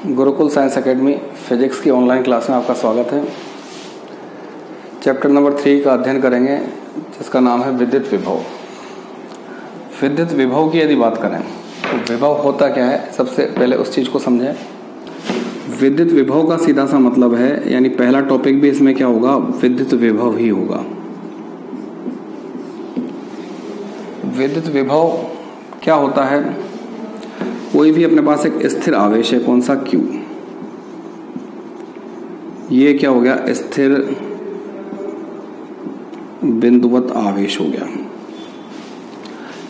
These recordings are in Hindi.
गुरुकुल साइंस एकेडमी फिजिक्स की ऑनलाइन क्लास में आपका स्वागत है। चैप्टर नंबर 3 का अध्ययन करेंगे जिसका नाम है विद्युत विभव। विद्युत विभव की यदि बात करें तो विभव होता क्या है, सबसे पहले उस चीज़ को समझें। विद्युत विभव का सीधा सा मतलब है, यानी पहला टॉपिक भी इसमें क्या होगा, विद्युत विभव ही होगा। विद्युत विभव क्या होता है, कोई भी अपने पास एक स्थिर आवेश है, कौन सा Q, ये क्या हो गया, स्थिर बिंदुवत आवेश हो गया।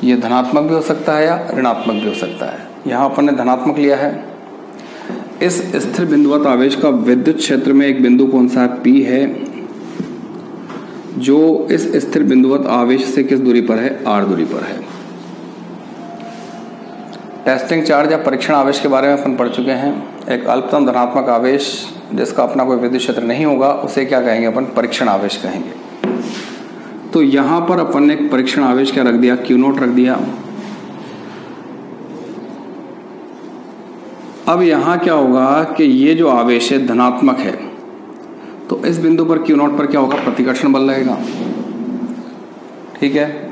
ये धनात्मक भी हो सकता है या ऋणात्मक भी हो सकता है। यहां अपन ने धनात्मक लिया है। इस स्थिर बिंदुवत आवेश का विद्युत क्षेत्र में एक बिंदु कौन सा है, P है, जो इस स्थिर बिंदुवत आवेश से किस दूरी पर है, R दूरी पर है। टेस्टिंग चार्ज या परीक्षण आवेश के बारे में अपन पढ़ चुके हैं। एक अल्पतम धनात्मक आवेश जिसका अपना कोई विद्युत क्षेत्र नहीं होगा उसे क्या कहेंगे, अपन परीक्षण आवेश कहेंगे। तो यहां पर अपन ने एक परीक्षण आवेश क्या रख दिया, Q0 रख दिया। अब यहां क्या होगा कि ये जो आवेश है धनात्मक है, तो इस बिंदु पर Q0 पर क्या होगा, प्रतिकर्षण बल लगेगा। ठीक है।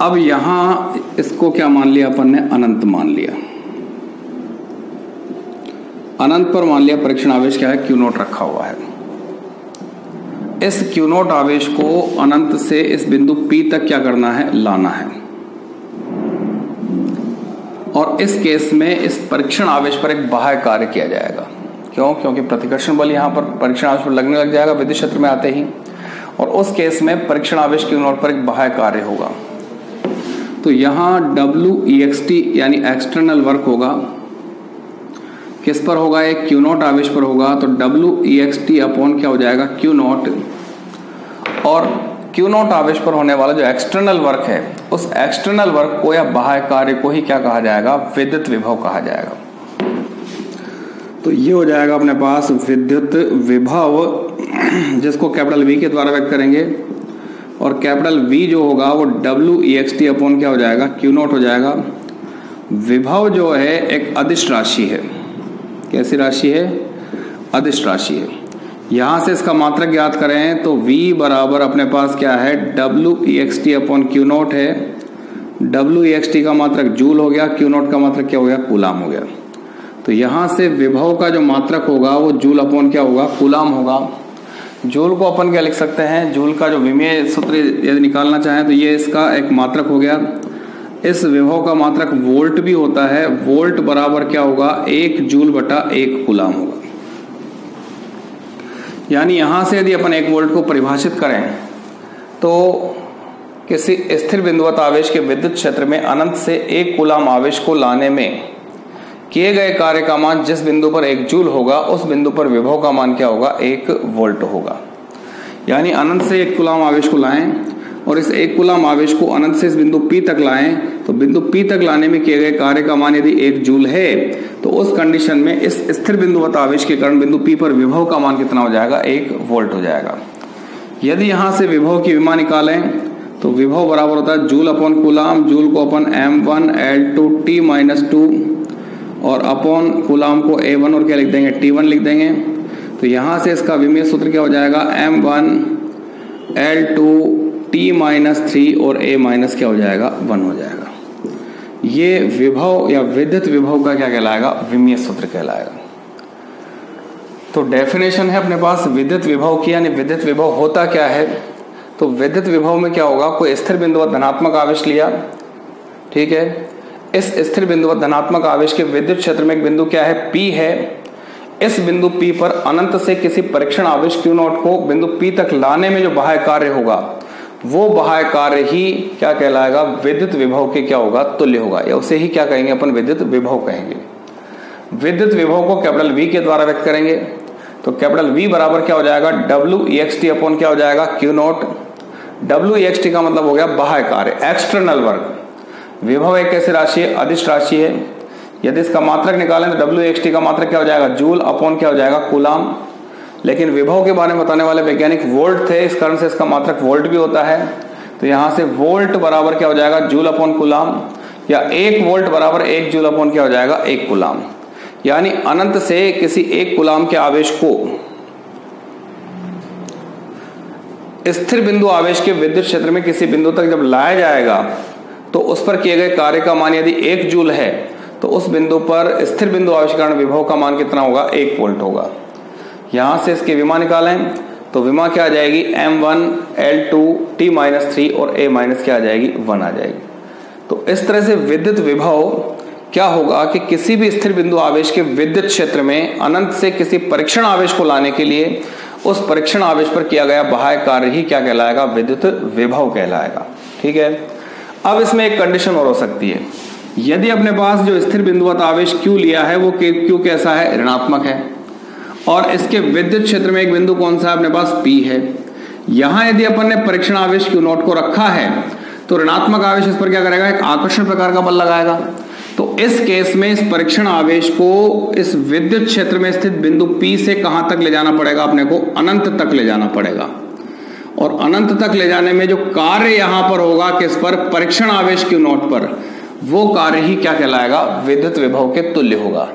अब यहां इसको क्या मान लिया अपन ने, अनंत मान लिया। अनंत पर मान लिया परीक्षण आवेश क्या है, Q0 रखा हुआ है। इस Q0 आवेश को अनंत से इस बिंदु P तक क्या करना है, लाना है। और इस केस में इस परीक्षण आवेश पर एक बाह्य कार्य किया जाएगा। क्यों? क्योंकि प्रतिकर्षण बल यहां पर परीक्षण आवेश पर लगने लग जाएगा विद्युत क्षेत्र में आते ही, और उस केस में परीक्षण आवेश Q0 पर एक बाह्य कार्य होगा। तो यहां WEXT यानी एक्सटर्नल वर्क होगा, किस पर होगा, एक Q0 आवेश पर होगा। तो WEXT अपॉन क्या हो जाएगा, Q0। और Q0 आवेश पर होने वाला जो एक्सटर्नल वर्क है, उस एक्सटर्नल वर्क को या बाह्य कार्य को ही क्या कहा जाएगा, विद्युत विभव कहा जाएगा। तो ये हो जाएगा अपने पास विद्युत विभव, जिसको कैपिटल V के द्वारा व्यक्त करेंगे। और कैपिटल V जो होगा वो WEXT अपॉन क्या हो जाएगा, Q0 हो जाएगा। विभव जो है एक अदिश राशि है। कैसी राशि है, अदिश राशि है। यहां से इसका मात्रक ज्ञात करें तो V बराबर अपने पास क्या है, WEXT अपॉन Q0 है। WEXT का मात्रक जूल हो गया, Q0 का मात्रक क्या हो गया, कूलाम हो गया। तो यहां से विभव का जो मात्रक होगा वो जूल अपॉन क्या होगा, कूलाम होगा। जूल को अपन क्या लिख सकते हैं, जूल का जो विमेय सूत्र यदि निकालना चाहें तो ये इसका एक मात्रक हो गया। इस विभव का मात्रक वोल्ट भी होता है। वोल्ट बराबर क्या होगा, 1 जूल बटा 1 कूलाम होगा। यानी यहां से यदि अपन 1 वोल्ट को परिभाषित करें तो किसी स्थिर बिंदुवत आवेश के विद्युत क्षेत्र में अनंत से 1 कूलाम आवेश को लाने में किए गए कार्य का मान जिस बिंदु पर 1 जूल होगा, उस बिंदु पर विभव का मान क्या होगा, 1 वोल्ट होगा। यानी अनंत से 1 कूलाम आवेश को लाएं और इस 1 कूलाम आवेश को अनंत से इस बिंदु P तक लाएं, तो बिंदु P तक लाने में किए गए कार्य का मान यदि 1 जूल है, तो उस कंडीशन में इस स्थिर बिंदुवत आवेश के कारण बिंदु P पर विभव का मान कितना हो जाएगा, 1 वोल्ट हो जाएगा। यदि यहां से विभव की विमा निकालें तो विभव बराबर होता है जूल अपॉन कूलाम, जूल को अपन M1L2T-2 और अपॉन कूलाम को A1 और क्या लिख देंगे, T1 लिख देंगे। तो यहां से इसका विमेय सूत्र क्या हो जाएगा, M1L2T-3 और A माइनस क्या हो जाएगा, 1 हो जाएगा। ये विभव या विद्युत विभव का क्या कहलाएगा, विमेय सूत्र कहलाएगा। तो डेफिनेशन है अपने पास विद्युत विभव की, यानी विद्युत विभव होता क्या है। तो विद्युत विभव में क्या होगा, कोई स्थिर बिंदुवत धनात्मक आवेश लिया, ठीक है। इस स्थिर बिंदुवत धनात्मक आवेश के विद्युत क्षेत्र में एक बिंदु क्या है, P है। इस बिंदु P पर अनंत से किसी परीक्षण आवेश Q0 को बिंदु P तक लाने में जो बाह्य कार्य होगा, वो बाह्य कार्य ही क्या कहलाएगा, विद्युत विभव के क्या होगा, तुल्य होगा, या उसे ही क्या कहेंगे अपन, विद्युत विभव कहेंगे। विद्युत विभव को कैपिटल V के द्वारा व्यक्त करेंगे। तो कैपिटल V बराबर क्या हो जाएगा, WEXT अपॉन क्या हो जाएगा, Q0। WEXT का मतलब हो गया बाह्य कार्य, एक्सटर्नल वर्क। विभव एक ऐसी राशि है, अदिश राशि है। यदि इसका मात्रक निकालें तो WEXT का मात्रक क्या हो जाएगा, जूल अपॉन क्या हो जाएगा, कूलाम। लेकिन विभव के बारे में बताने वाले वैज्ञानिक वोल्ट थे, इस कारण से इसका मात्रक वोल्ट भी होता है। तो यहां से वोल्ट बराबर क्या हो जाएगा, जूल अपॉन कूलाम, या 1 वोल्ट बराबर 1 जूल अपॉन क्या हो जाएगा, 1 कूलाम। यानी अनंत से किसी एक कूलाम के आवेश को स्थिर बिंदु आवेश के विद्युत क्षेत्र में किसी बिंदु तक जब लाया जाएगा तो उस पर किए गए कार्य का मान यदि 1 जूल है तो उस बिंदु पर स्थिर बिंदु आवेश के कारण विभव का मान कितना होगा, 1 वोल्ट होगा। यहां से इसकी विमा निकालें तो विमा क्या आ जाएगी, m1 L2 T-3 और A- क्या आ जाएगी, 1 आ जाएगी। तो इस तरह से विद्युत विभव क्या होगा कि किसी भी स्थिर बिंदु आवेश के विद्युत क्षेत्र में अनंत से किसी परीक्षण आवेश को लाने के लिए उस परीक्षण आवेश पर किया गया बाह्य कार्य ही क्या कहलाएगा, विद्युत विभव कहलाएगा। ठीक है। अब इसमें एक कंडीशन और हो सकती है, यदि अपने पास जो स्थिर बिंदुवत आवेश Q लिया है वो Q कैसा है, ऋणात्मक है, और इसके विद्युत क्षेत्र में एक बिंदु कौन सा है, अपने पास P है। यहां यदि अपन ने परीक्षण आवेश Q0 को रखा है तो ऋणात्मक आवेश इस पर क्या करेगा, एक आकर्षण प्रकार का बल लगाएगा। तो इस केस में इस परीक्षण आवेश को इस विद्युत क्षेत्र में स्थित बिंदु P से कहां तक ले जाना पड़ेगा, अपने को अनंत तक ले जाना पड़ेगा। और अनंत तक ले जाने में जो कार्य यहां पर होगा किस पर, परीक्षण आवेश Q0 पर, वो कार्य ही क्या कहलाएगा, विद्युत विभव के तुल्य होगा।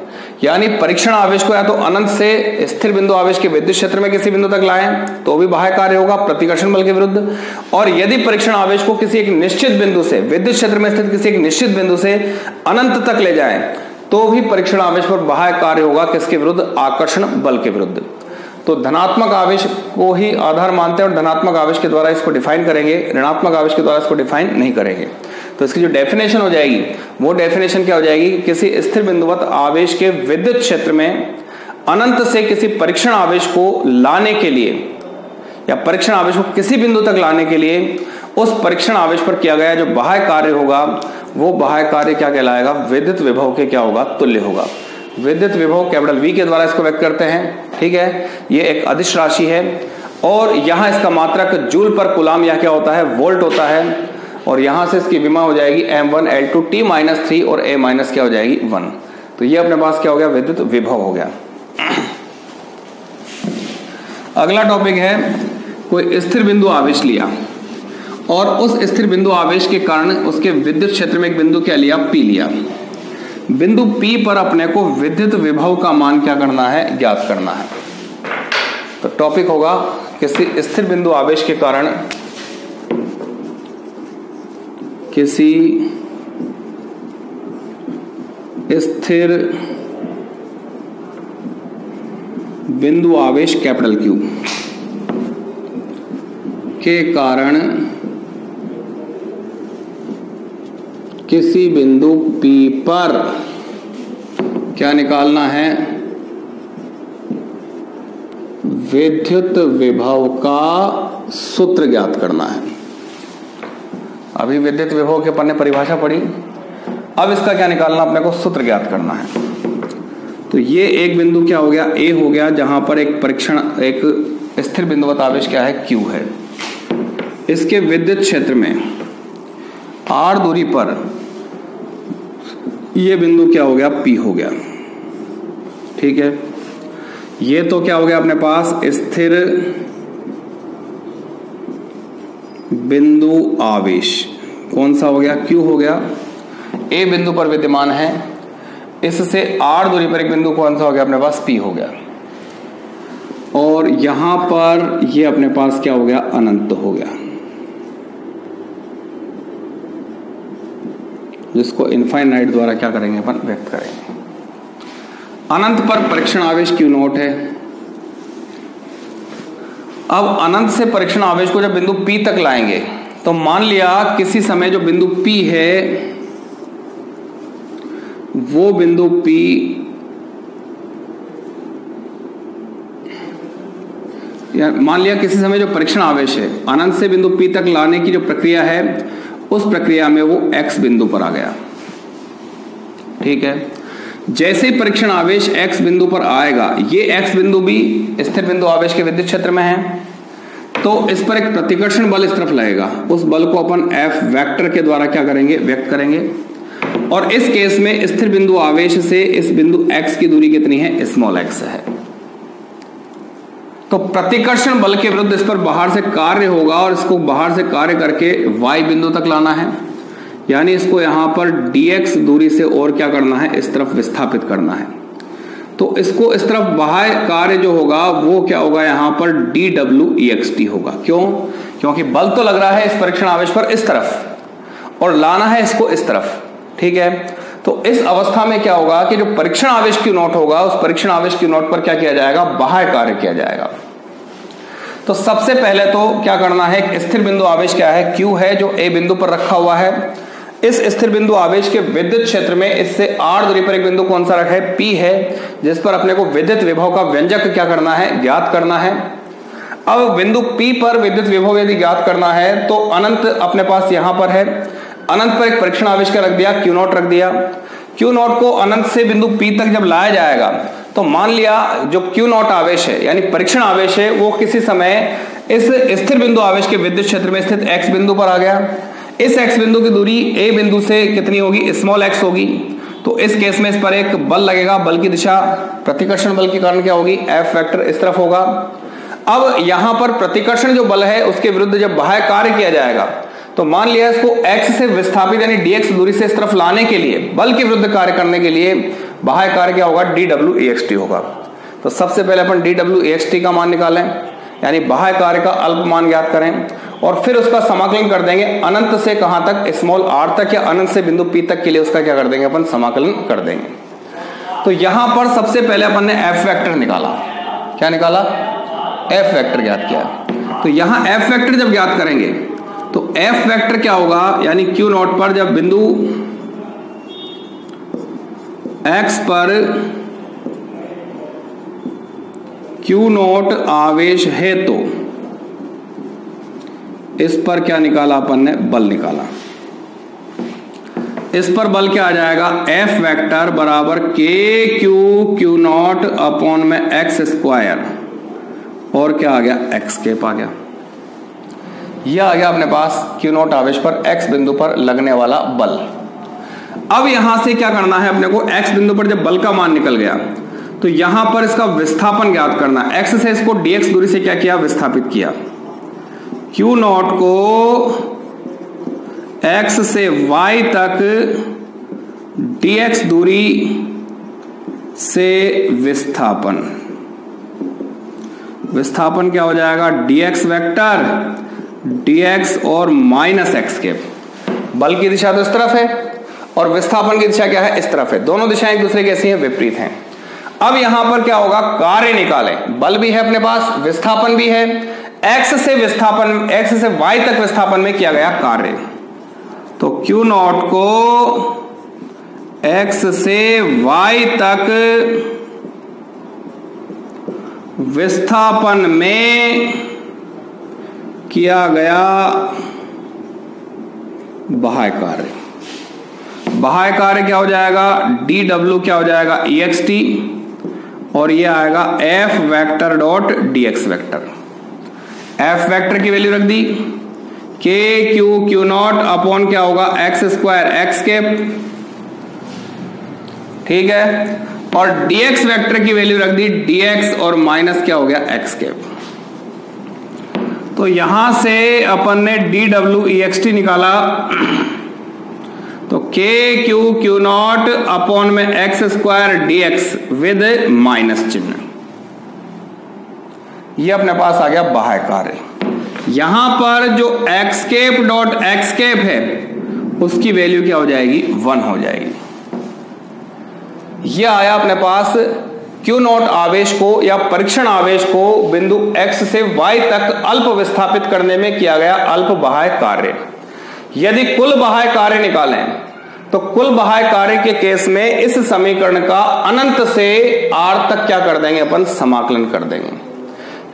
यानी परीक्षण आवेश को या तो अनंत से स्थिर बिंदु आवेश के विद्युत क्षेत्र में किसी बिंदु तक लाएं तो भी बाह्य कार्य होगा प्रतिकर्षण बल के विरुद्ध, और यदि परीक्षण आवेश को किसी एक निश्चित बिंदु से, विद्युत क्षेत्र में स्थित किसी एक निश्चित बिंदु से अनंत तक ले जाएं तो भी परीक्षण आवेश पर बाह्य कार्य होगा किसके विरुद्ध, आकर्षण बल के विरुद्ध। तो धनात्मक आवेश को ही आधार मानते हैं और धनात्मक आवेश के द्वारा इसको डिफाइन करेंगे, ऋणात्मक आवेश के द्वारा इसको डिफाइन नहीं करेंगे। तो इसकी जो डेफिनेशन हो जाएगी वो डेफिनेशन क्या हो जाएगी, किसी स्थिर बिंदुवत आवेश के विद्युत क्षेत्र में अनंत से किसी परीक्षण आवेश को लाने के लिए या परीक्षण आवेश को किसी बिंदु तक लाने के लिए उस परीक्षण आवेश पर किया गया जो बाह्य कार्य होगा वो बाह्य कार्य क्या कहलाएगा, विद्युत विभव के क्या होगा, तुल्य होगा। विद्युत विभव कैपिटल V के द्वारा इसको व्यक्त करते हैं। ठीक है, ये एक अदिश राशि है और यहां इसका मात्रक जूल पर कूलाम या क्या होता है, वोल्ट होता है, और यहां से इसकी विमा हो जाएगी m1 L2 T-3 और A- क्या हो जाएगी, 1। तो ये अपने पास क्या हो गया, विद्युत विभव हो गया। अगला टॉपिक है, कोई स्थिर बिंदु आवेश लिया और उस स्थिर बिंदु आवेश के कारण उसके विद्युत क्षेत्र में एक बिंदु क्या लिया, P लिया। बिंदु P पर अपने को विद्युत विभव का मान क्या करना है, ज्ञात करना है। तो टॉपिक होगा किसी स्थिर बिंदु आवेश के कारण किसी स्थिर बिंदु आवेश कैपिटल Q के कारण किसी बिंदु P पर क्या निकालना है, विद्युत विभव का सूत्र ज्ञात करना है। अभी विद्युत विभव के अपन ने परिभाषा पढ़ी, अब इसका क्या निकालना, अपने को सूत्र ज्ञात करना है। तो ये एक बिंदु क्या हो गया, A हो गया, जहां पर एक स्थिर बिंदुवत आवेश क्या है, Q है। इसके विद्युत क्षेत्र में R दूरी पर ये बिंदु क्या हो गया, P हो गया। ठीक है, ये तो क्या हो गया अपने पास, स्थिर बिंदु आवेश कौन सा हो गया, Q हो गया। A बिंदु पर विद्यमान है, इससे R दूरी पर एक बिंदु कौन सा हो गया, अपने पास P हो गया। और यहां पर ये अपने पास क्या हो गया, अनंत हो गया, जिसको इनफाइनाइट द्वारा क्या करेंगे, अपन व्यक्त करेंगे। अनंत पर परीक्षण आवेश Q0 है। अब अनंत से परीक्षण आवेश को जब बिंदु P तक लाएंगे तो मान लिया किसी समय जो बिंदु P है वो बिंदु P या मान लिया किसी समय जो परीक्षण आवेश है अनंत से बिंदु P तक लाने की जो प्रक्रिया है उस प्रक्रिया में वो X बिंदु पर आ गया। ठीक है, जैसे ही परीक्षण आवेश X बिंदु पर आएगा, ये X बिंदु भी स्थिर बिंदु आवेश के विद्युत क्षेत्र में है, तो इस पर एक प्रतिकर्षण बल इस तरफ लगेगा। उस बल को अपन F वेक्टर के द्वारा क्या करेंगे, व्यक्त करेंगे। और इस केस में स्थिर बिंदु आवेश से इस बिंदु X की दूरी कितनी है, स्मॉल x है। तो प्रतिकर्षण बल के विरुद्ध इस पर बाहर से कार्य होगा और इसको बाहर से कार्य करके Y बिंदु तक लाना है, यानी इसको यहां पर dx दूरी से और क्या करना है, इस तरफ विस्थापित करना है। तो इसको इस तरफ बाह्य कार्य जो होगा वो क्या होगा, यहां पर dWext होगा। क्यों? क्योंकि बल तो लग रहा है इस परीक्षण आवेश पर इस तरफ और लाना है इसको इस तरफ, ठीक है। तो इस अवस्था में क्या होगा कि जो परीक्षण आवेश Q नॉट होगा उस परीक्षण आवेश Q नॉट पर क्या किया जाएगा, बाह्य कार्य किया जाएगा। तो सबसे पहले तो क्या करना है, एक स्थिर बिंदु आवेश क्या है, Q है, जो A बिंदु पर रखा हुआ है। इस स्थिर बिंदु आवेश के विद्युत क्षेत्र में इससे r दूरी पर एक बिंदु कौन सा रखा है, P है, जिस पर अपने को विद्युत विभव का व्यंजक क्या करना है, ज्ञात करना है। अब बिंदु P पर विद्युत विभव यदि ज्ञात करना है तो अनंत अपने पास यहां पर है, अनंत पर एक परीक्षण आवेश का रख दिया, Q नॉट रख दिया। Q नॉट को अनंत से बिंदु P तक जब लाया जाएगा तो मान लिया जो Q नॉट आवेश है यानी परीक्षण आवेश है वो किसी समय इस स्थिर बिंदु आवेश के विद्युत क्षेत्र में स्थित x बिंदु पर आ गया। इस x बिंदु की दूरी a बिंदु से कितनी होगी, स्मॉल x होगी। तो इस केस में इस पर एक बल लगेगा, बल की दिशा प्रतिकर्षण बल के कारण क्या होगी, F वेक्टर इस तरफ होगा। अब यहां पर प्रतिकर्षण जो बल है उसके विरुद्ध जब बाह्य कार्य किया जाएगा तो मान लिया इसको x से विस्थापित यानी dx दूरी से इस तरफ लाने के लिए, बल के विरुद्ध कार्य करने के लिए बाह्य कार्य क्या होगा, dWext होगा। तो सबसे पहले अपन dWext का मान निकालें यानी बाह्य कार्य का अल्प मान ज्ञात करें और फिर उसका समाकलन कर देंगे अनंत से कहां तक, स्मॉल r तक, या अनंत से बिंदु P तक के लिए उसका क्या कर देंगे, अपन समाकलन कर देंगे। तो यहां पर सबसे पहले अपन ने F वेक्टर निकाला। क्या निकाला, F वेक्टर ज्ञात किया। तो यहां F वेक्टर जब ज्ञात करेंगे तो F वेक्टर क्या होगा, यानी Q नॉट पर जब बिंदु X पर Q नॉट आवेश है तो इस पर क्या निकाला अपन ने, बल निकाला। इस पर बल क्या आ जाएगा, F वेक्टर बराबर Q नॉट अपॉन में x स्क्वायर और क्या आ गया, x कैप आ गया। यह आ गया अपने पास Q नॉट आवेश पर x बिंदु पर लगने वाला बल। अब यहां से क्या करना है अपने को, x बिंदु पर जब बल का मान निकल गया तो यहां पर इसका विस्थापन ज्ञात करना। x से इसको dx दूरी से क्या किया, विस्थापित किया। Q नॉट को x से y तक dx दूरी से विस्थापन, विस्थापन क्या हो जाएगा, dx वेक्टर, dx और माइनस x कैप। बल की दिशा तो इस तरफ है और विस्थापन की दिशा क्या है, इस तरफ है। दोनों दिशाएं एक दूसरे की ऐसी हैं, विपरीत हैं। अब यहां पर क्या होगा, कार्य निकालें। बल भी है अपने पास, विस्थापन भी है। x से विस्थापन, x से y तक विस्थापन में किया गया कार्य। तो Q नॉट को x से y तक विस्थापन में किया गया बाह्य कार्य। बाह्य कार्य क्या हो जाएगा, dW क्या हो जाएगा, ext, और ये आएगा F vector dot dx vector. F vector की वैल्यू रख दी, Q नॉट अपॉन क्या होगा, x स्क्वायर x कैप, ठीक है, और dx वेक्टर की वैल्यू रख दी dx और माइनस क्या हो गया, x कैप। तो यहां से अपन ने dWext निकाला तो Q नॉट अपॉन में x square dx with minus चिन्ह, ये अपने पास आ गया बाह्य कार्य। यहां पर जो x cap dot x cap है उसकी वैल्यू क्या हो जाएगी, 1 हो जाएगी। यह आया अपने पास Q नॉट आवेश को या परीक्षण आवेश को बिंदु x से y तक अल्प विस्थापित करने में किया गया अल्प बाह्य कार्य। यदि कुल बाह्य कार्य निकालें तो कुल बाह्य कार्य के केस में इस समीकरण का अनंत से r तक क्या कर देंगे अपन, समाकलन कर देंगे।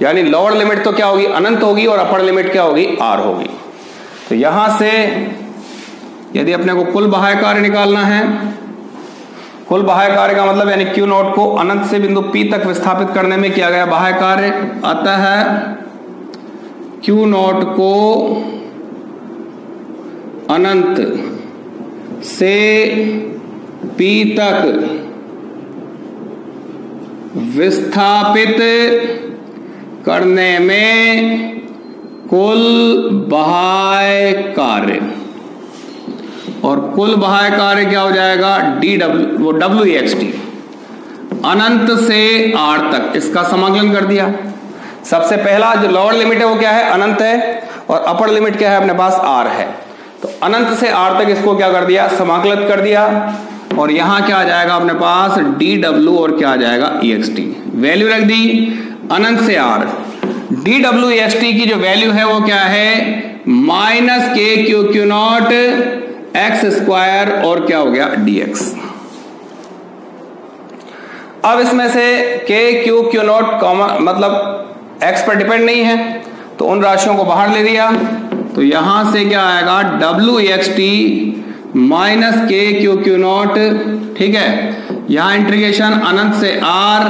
यानी लोअर लिमिट तो क्या होगी, अनंत होगी, और अपर लिमिट क्या होगी, r होगी। तो यहां से यदि अपने को कुल बाह्य कार्य निकालना है, कुल बाह्य कार्य का मतलब यानी Q नॉट को अनंत से बिंदु P तक विस्थापित करने में किया गया बाह्य कार्य, अतः Q नॉट को अनंत से P तक विस्थापित करने में कुल बाह्य कार्य, और कुल बाह्य कार्य क्या हो जाएगा, Wext। अनंत से r तक इसका समाकलन कर दिया। सबसे पहला जो लोअर लिमिट है वो क्या है, अनंत है, और अपर लिमिट क्या है अपने पास, r है। तो अनंत से r तक इसको क्या कर दिया, समाकलित कर दिया, और यहां क्या आ जाएगा अपने पास dw और क्या आ जाएगा ext। वैल्यू रख दी अनंत से r। dw ext की जो वैल्यू है वो क्या है, minus K Q Q not x square और क्या हो गया dx। अब इसमें से के क्यू क्यू नॉट कॉमन मतलब x पर डिपेंड नहीं है, तो उन राशियों को बाहर ले लिया, तो यहां से क्या आएगा w ext minus K Q Q not, ठीक है। यहां इंटीग्रेशन अनंत से r,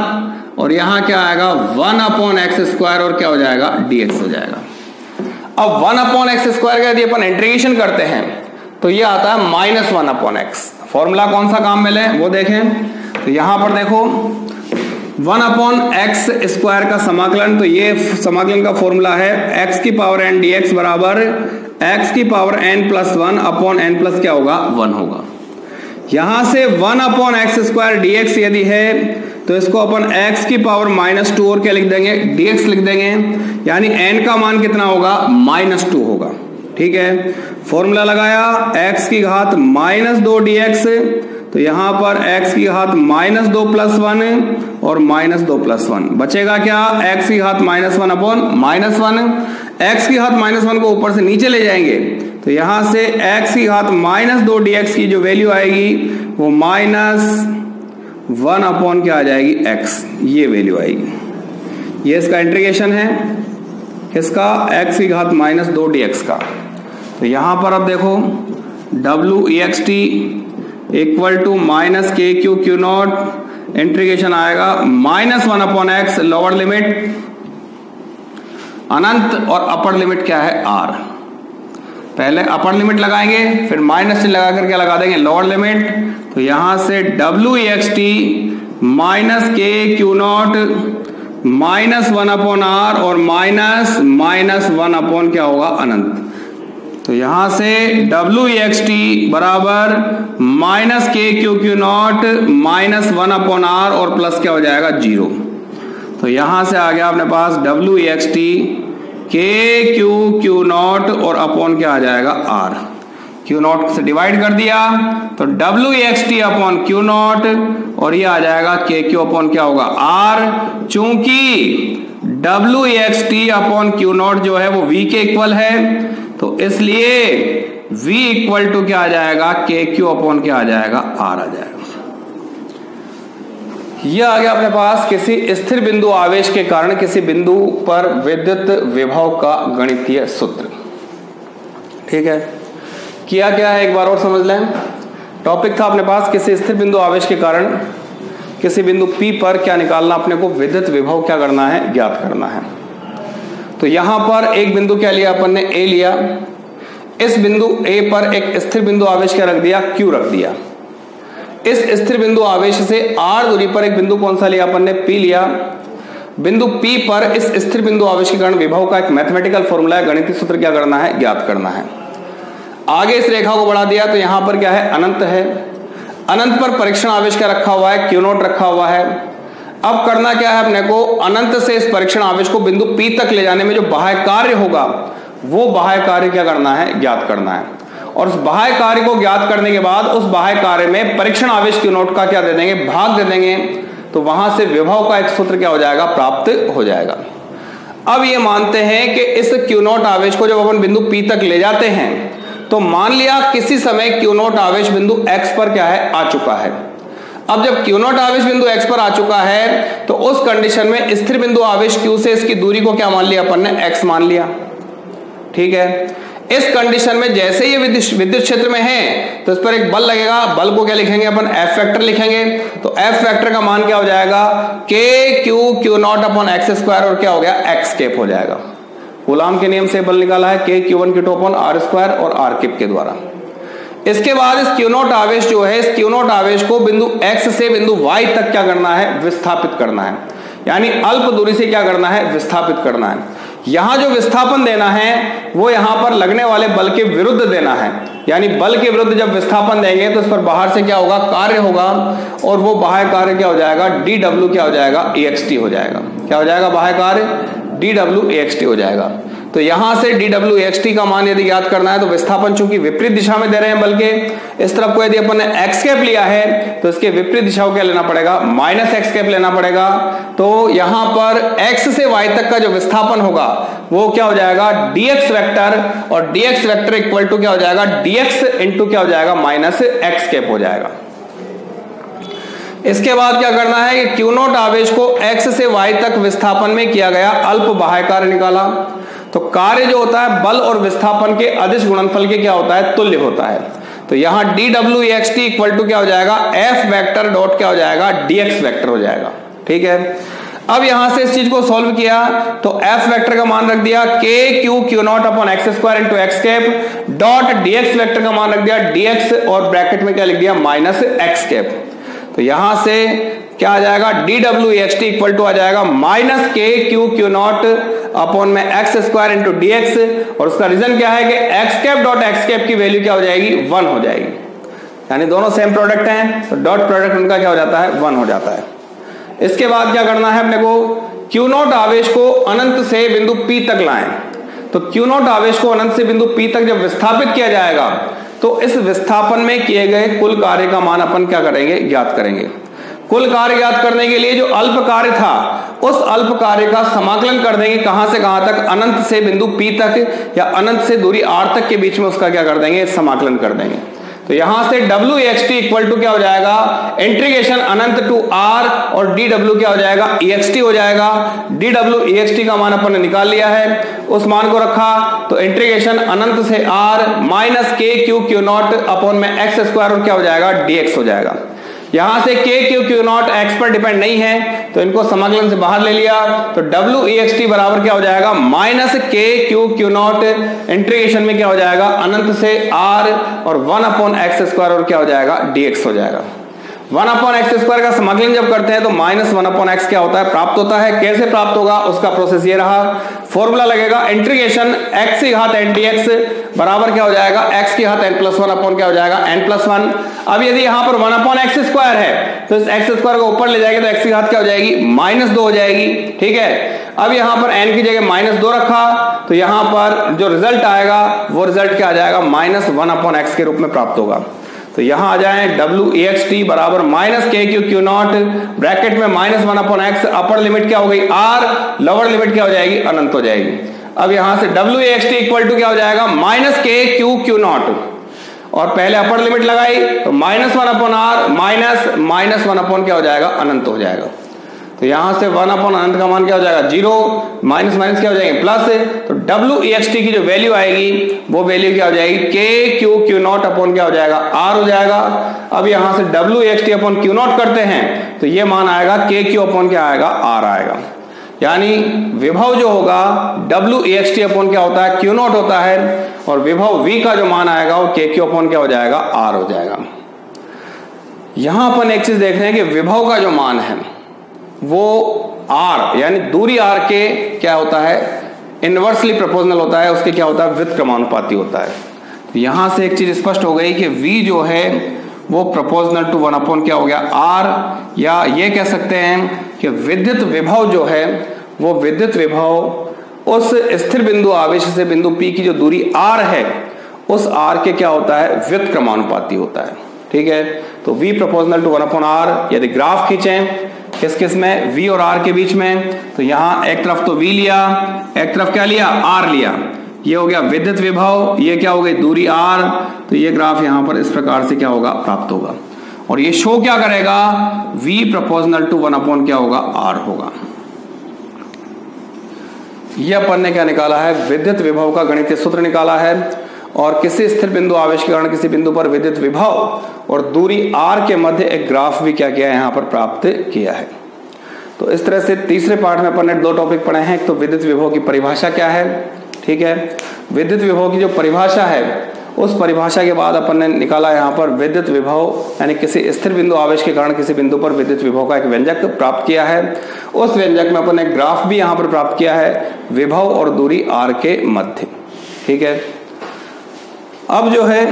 और यहां क्या आएगा 1/x स्क्वायर और क्या हो जाएगा dx हो जाएगा। अब 1/x स्क्वायर का यदि अपन इंटीग्रेशन करते हैं तो ये आता है -1/x। फॉर्मूला कौन सा काम मिले वो देखें, तो यहां पर देखो 1/x स्क्वायर का समाकलन, तो ये समाकलन का फॉर्मूला है x की पावर n dx बराबर x की power n plus 1/n plus क्या होगा 1 होगा। यहां से 1/x स्क्वायर dx यदि है तो इसको अपन x की पावर -2 और क्या लिख देंगे dx लिख देंगे, यानी n का मान कितना होगा -2 होगा, ठीक है। फॉर्मूला लगाया x की घात -2 dx, तो यहां पर x की घात -2 प्लस 1 और -2 प्लस 1 बचेगा क्या, x की घात -1/-1, x की घात -1 को ऊपर से नीचे ले जाएंगे, तो यहां से x की घात -2 dx की जो वैल्यू आएगी वो -1 क्या आ जाएगी x, ये वैल्यू आएगी। ये इसका इंटीग्रेशन है किसका, x की घात -2 dx का। तो यहां पर अब देखो w ext equal to minus K Q Q nought, integration आएगा -1/x, लोअर लिमिट अनंत और अपर लिमिट क्या है r। पहले अपर लिमिट लगाएंगे फिर माइनस से लगा कर क्या लगा देंगे लोअर लिमिट, तो यहां से w ext minus K Q not -1/r और -1/, क्या होगा अनंत। तो यहां से w ext बराबर minus K Q Q not -1/r और प्लस क्या हो जाएगा 0। तो यहां से आ गया अपने पास w ext के क्यू क्यू नॉट और अपॉन क्या आ जाएगा r। क्यू नॉट से डिवाइड कर दिया तो w ext upon Q not, और ये आ जाएगा के क्यू अपॉन क्या होगा r। चूंकि w ext upon Q not जो है वो v के इक्वल है, तो इसलिए v इक्वल टू क्या आ जाएगा के क्यू अपॉन क्या आ जाएगा r आ जाएगा। यह आ गया अपने पास किसी स्थिर बिंदु आवेश के कारण किसी बिंदु पर विद्युत विभव का गणितीय सूत्र, ठीक है। किया क्या है एक बार और समझ लें। टॉपिक था अपने पास किसी स्थिर बिंदु आवेश के कारण किसी बिंदु P पर क्या निकालना, अपने को विद्युत विभव क्या करना है, ज्ञात करना है। तो यहां पर एक बिंदु क्या लिया अपन ने, A लिया। इस बिंदु A पर एक स्थिर बिंदु आवेश क्या रख दिया, Q रख दिया। इस स्थिर बिंदु आवेश से r दूरी पर एक बिंदु कौन सा लिया अपन ने, P लिया। बिंदु P पर इस स्थिर बिंदु आवेश के कारण विभव का एक मैथमेटिकल फॉर्मूला है, गणितीय सूत्र क्या करना है, ज्ञात करना है। आगे इस रेखा को बढ़ा दिया तो यहां पर क्या है, अनंत है। अनंत पर परीक्षण आवेश क्या रखा हुआ है, क्यू नॉट रखा हुआ है। अब करना क्या है अपने को, अनंत से इस परीक्षण आवेश को बिंदु P तक ले जाने में जो बाह्य कार्य होगा वो बाह्य कार्य क्या करना है, ज्ञात करना है। और उस बाह्य कार्य को ज्ञात करने के बाद उस बाह्य कार्य में परीक्षण आवेश क्यू नॉट का क्या दे देंगे, भाग दे देंगे, तो वहां से विभव का एक सूत्र क्या हो जाएगा, प्राप्त हो जाएगा। अब ये मानते हैं कि इस क्यू नॉट आवेश को जब अपन बिंदु P तक ले जाते हैं तो मान लिया किसी समय क्यू नॉट आवेश बिंदु x पर क्या है, आ चुका है। अब जब क्यू नॉट आवेश बिंदु x पर आ चुका है तो उस कंडीशन में स्थिर बिंदु आवेश q से इसकी दूरी को क्या मान लिया अपन ने, x मान लिया, ठीक है। इस कंडीशन में जैसे ये विद्युत क्षेत्र में है तो इस पर एक बल लगेगा, बल को क्या लिखेंगे अपन, F फैक्टर लिखेंगे। तो F फैक्टर का मान क्या हो जाएगा, के Q Q not upon x square और क्या हो गया, एक्स कैप हो जाएगा। कूलाम के नियम से बल निकाला है K Q1 Q2 upon R square और आर कैप के द्वारा। इसके बाद इस क्यू नॉट आवेश जो है, इस क्यू नॉट आवेश को बिंदु x से बिंदु y तक क्या करना है, विस्थापित करना है, यानी अल्प दूरी से क्या करना है, विस्थापित करना है। यहां जो विस्थापन देना है वो यहां पर लगने वाले बल के विरुद्ध देना है, यानी बल के विरुद्ध जब विस्थापन देंगे तो इस पर बाहर से क्या होगा, कार्य होगा, और वो बाह्य कार्य क्या हो जाएगा, dw क्या हो जाएगा, ext हो जाएगा। क्या हो जाएगा, बाह्य कार्य dw ext हो जाएगा। तो यहां से dw ext का मान यदि याद करना है तो विस्थापन चूंकि विपरीत दिशा में दे रहे हैं बल के, इस तरफ को यदि अपन ने x कैप लिया है तो इसके विपरीत दिशा को क्या लेना पड़ेगा, माइनस x कैप लेना पड़ेगा। तो यहां पर x से y तक का जो विस्थापन होगा वो क्या हो जाएगा, dx वेक्टर, और dx वेक्टर इक्वल टू क्या हो जाएगा, dx इंटू क्या हो जाएगा, माइनस x कैप हो जाएगा। इसके बाद क्या करना है कि Q0 आवेश को x से y तक विस्थापन में किया गया अल्प बाह्य कार्य निकाला। तो कार्य जो होता है बल और विस्थापन के अदिश गुणनफल के क्या होता है, तुल्य होता है। तो यहां dw ext इक्वल टू क्या हो जाएगा, f वेक्टर डॉट क्या हो जाएगा, dx वेक्टर हो जाएगा। ठीक है, अब यहां से इस चीज को सॉल्व किया तो f वेक्टर का मान रख दिया k q q0 upon x square into x cap dot dx vector का मान रख दिया dx, और ब्रैकेट में क्या लिख दिया, माइनस x कैप। तो यहां से क्या आ जाएगा, dw ext इक्वल टू आ जाएगा minus k q q0 upon में एक्स स्क्वायर इंटू dx, और उसका रीजन क्या है कि x cap dot x cap की वैल्यू क्या हो जाएगी, 1 हो जाएगी, यानी दोनों सेम प्रोडक्ट हैं तो डॉट प्रोडक्ट उनका क्या हो जाता है, 1 हो जाता है। इसके बाद क्या करना है अपने को, Q0 आवेश को अनंत से बिंदु P तक लाएं। तो Q0 आवेश को अनंत से बिंदु P तक जब विस्थापित किया जाएगा तो इस विस्थापन में किए गए कुल कार्य का मान अपन क्या करेंगे, ज्ञात करेंगे। कुल कार्य ज्ञात करने के लिए जो अल्प कार्य था उस अल्प कार्य का समाकलन कर देंगे, कहां से कहां तक, अनंत से बिंदु P तक या अनंत से दूरी r तक के बीच में उसका क्या कर देंगे, समाकलन कर देंगे। तो यहां से w ext इक्वल टू क्या हो जाएगा, इंटीग्रेशन अनंत टू r, और dw क्या हो जाएगा, ext हो जाएगा। dw ext का मान अपन ने निकाल लिया है, उस मान को रखा तो इंटीग्रेशन अनंत से r minus k q q0 upon में एक्स स्क्वायर, और क्या हो जाएगा, dx हो जाएगा। यहां से k q q0 x पर डिपेंड नहीं है तो इनको समाकलन से बाहर ले लिया, तो w ext बराबर क्या हो जाएगा, minus k q q0 integration में क्या हो जाएगा, अनंत से r और 1 अपॉन एक्स स्क्वायर, और क्या हो जाएगा, dx हो जाएगा। 1 अपॉन एक्स स्क्वायर का समाकलन जब करते हैं तो माइनस 1 अपॉन एक्स क्या होता है, प्राप्त होता है। कैसे प्राप्त होगा उसका प्रोसेस ये रहा, फॉर्मूला लगेगा इंटीग्रेशन x की घात n dx बराबर क्या हो जाएगा, x की घात n प्लस 1 अपॉन क्या हो जाएगा, n प्लस 1। अब यदि यहां पर 1 अपॉन एक्स स्क्वायर है तो इस एक्स स्क्वायर को ऊपर ले जाएंगे तो x की घात क्या हो जाएगी, माइनस 2 हो जाएगी। ठीक है, अब यहां पर n की जगह माइनस 2 रखा तो यहां पर जो रिजल्ट आएगा वो रिजल्ट क्या आ जाएगा, माइनस 1 अपॉन एक्स के रूप में प्राप्त होगा। तो यहां आ जाए w ext बराबर minus k q q0 bracket में minus 1 upon X, upper limit क्या हो गई r, लोअर लिमिट क्या हो जाएगी, अनंत हो जाएगी। अब यहां से w ext इक्वल टू क्या हो जाएगा, माइनस k q q0, और पहले अपर लिमिट लगाई तो minus 1 upon r minus 1 upon क्या हो जाएगा, अनंत हो जाएगा। तो यहां से 1 अपॉन अनंत का मान क्या हो जाएगा, 0, माइनस माइनस क्या हो जाएंगे, प्लस। तो w ext की जो वैल्यू आएगी वो वैल्यू क्या हो जाएगी, k q q0 अपॉन क्या हो जाएगा, r हो जाएगा। अब यहां से w ext अपॉन q0 करते हैं तो ये मान आएगा k q अपॉन क्या आएगा, r आएगा। यानी विभव जो होगा w ext अपॉन क्या होता है, q0 होता है, और विभव v का जो मान आएगा वो k q अपॉन क्या हो जाएगा, r हो जाएगा। यहां अपन एक चीज देख रहे हैं कि विभव का जो मान है वो r यानी दूरी r के क्या होता है, इनवर्सली प्रोपोर्शनल होता है, उसके क्या होता है, व्युत्क्रमानुपाती होता है। तो यहां से एक चीज स्पष्ट हो गई कि v जो है वो प्रोपोर्शनल टू 1 अपॉन क्या हो गया, r, या ये कह सकते हैं कि विद्युत विभव जो है वो विद्युत विभव उस स्थिर बिंदु आवेश से बिंदु P की जो दूरी r है उस r के क्या होता है, व्युत्क्रमानुपाती होता है। ठीक है, तो v proportional to 1 upon r। यदि ग्राफ खींचें किस किस में, v और r के बीच में, तो यहां एक तरफ तो v लिया, एक तरफ क्या लिया, r लिया, ये हो गया विद्युत विभव, ये क्या हो गई, दूरी r। तो ये ग्राफ यहां पर इस प्रकार से क्या होगा, प्राप्त होगा, और ये शो क्या करेगा, v प्रोपोर्शनल टू 1 अपॉन क्या होगा, r होगा। ये अपन ने क्या निकाला है, विद्युत विभव का गणितीय सूत्र निकाला है, और किसी स्थिर बिंदु आवेश के कारण किसी बिंदु पर विद्युत विभव और दूरी r के मध्य एक ग्राफ भी क्या किया है, यहां पर प्राप्त किया है। तो इस तरह से तीसरे पार्ट में अपन ने 2 टॉपिक पढ़े हैं। एक तो विद्युत विभव की परिभाषा क्या है, ठीक है, विद्युत विभव की जो परिभाषा है उस परिभाषा के बाद अपन ने निकाला यहाँ पर विद्युत विभव, यानी किसी स्थिर बिंदु आवेश के कारण किसी बिंदु पर विद्युत विभव का एक व्यंजक प्राप्त किया है। उस व्यंजक में अपन ने ग्राफ भी यहाँ पर प्राप्त किया है विभव और दूरी r के मध्य। ठीक है, अब जो है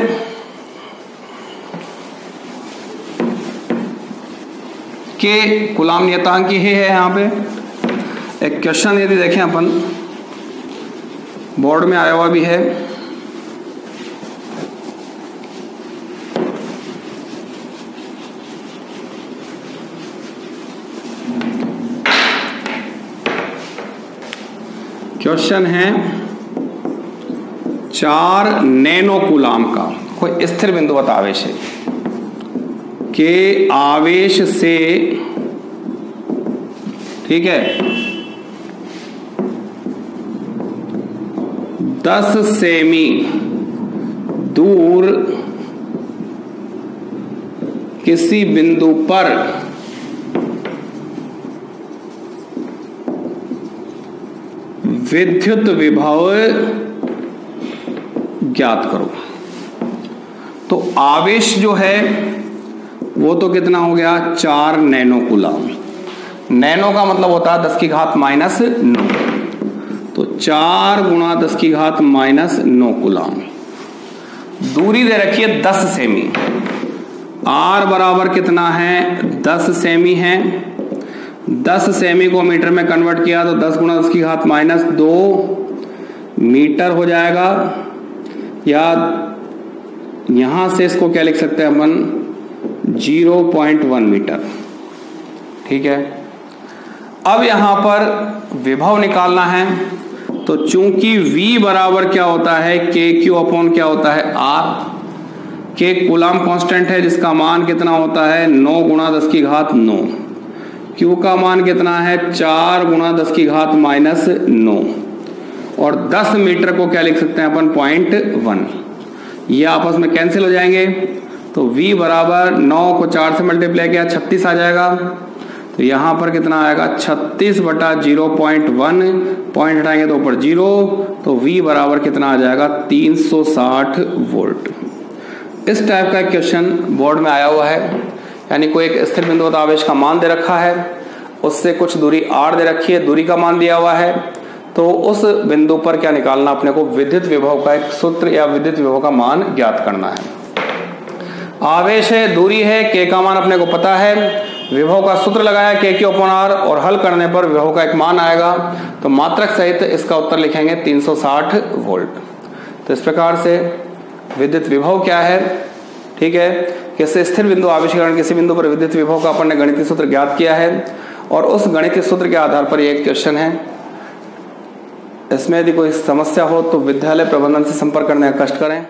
के कूलाम नियतांक ही है। यहाँ पे एक क्वेश्चन यदि देखें अपन, बोर्ड में आया हुआ भी है, क्वेश्चन है 4 नैनो कूलाम का कोई स्थिर बिंदु बता आवेश है के आवेश से, ठीक है, 10 सेमी दूर किसी बिंदु पर विद्युत विभव ज्ञात करो। तो आवेश जो है वो तो कितना हो गया 4 नैनो कूलाम। नैनो का मतलब होता है 10 की घात -9, तो 4 गुणा 10 की घात -9 कूलाम। दूरी दे रखी है 10 सेमी, r बराबर कितना है 10 सेमी है। 10 सेमी को मीटर में कन्वर्ट किया तो 10 गुणा 10 की घात -2 मीटर हो जाएगा, या यहां से इसको क्या लिख सकते हैं अपन 0.1 मीटर। ठीक है, अब यहां पर विभव निकालना है, तो चूंकि V बराबर क्या होता है KQ अपॉन क्या होता है R, K कूलाम कांस्टेंट है जिसका मान कितना होता है 9 गुणा 10 की घात 9, Q का मान कितना है 4 गुणा 10 की घात -9, और 10 मीटर को क्या लिख सकते हैं अपन 0.1। ये आपस में कैंसिल हो जाएंगे, तो V बराबर 9 को 4 से मल्टीप्लाई किया 36 आ जाएगा। तो यहाँ पर कितना आएगा 36 बटा 0.1, पॉइंट हटाएंगे तो ऊपर 0, तो V बराबर कितना आ जाएगा 360 वोल्ट। इस टाइप का एक क्वेश्चन बोर्ड में आया हुआ है, यानी कोई एक स्थिर बिंदु आवेश का मान दे रखा है, उससे कुछ दूरी r दे रखी है, दूरी का मान दिया हुआ है, तो उस बिंदु पर क्या निकालना अपने को विद्युत विभव का एक सूत्र या विद्युत विभव का मान ज्ञात करना है। आवेश है, दूरी है, k का मान अपने को पता है, विभव का सूत्र लगाया KQ अपॉन R, और हल करने पर विभव का एक मान आएगा, तो मात्रक सहित इसका उत्तर लिखेंगे 360 वोल्ट। तो इस प्रकार से विद्युत विभव क्या है, ठीक है, किसी स्थिर बिंदु आवेश के कारण किसी बिंदु पर विद्युत विभव का अपन ने गणितीय सूत्र ज्ञात किया है, और उस गणितीय सूत्र के आधार पर एक क्वेश्चन है। इसमें यदि कोई समस्या हो तो विद्यालय प्रबंधन से संपर्क करने का कष्ट करें।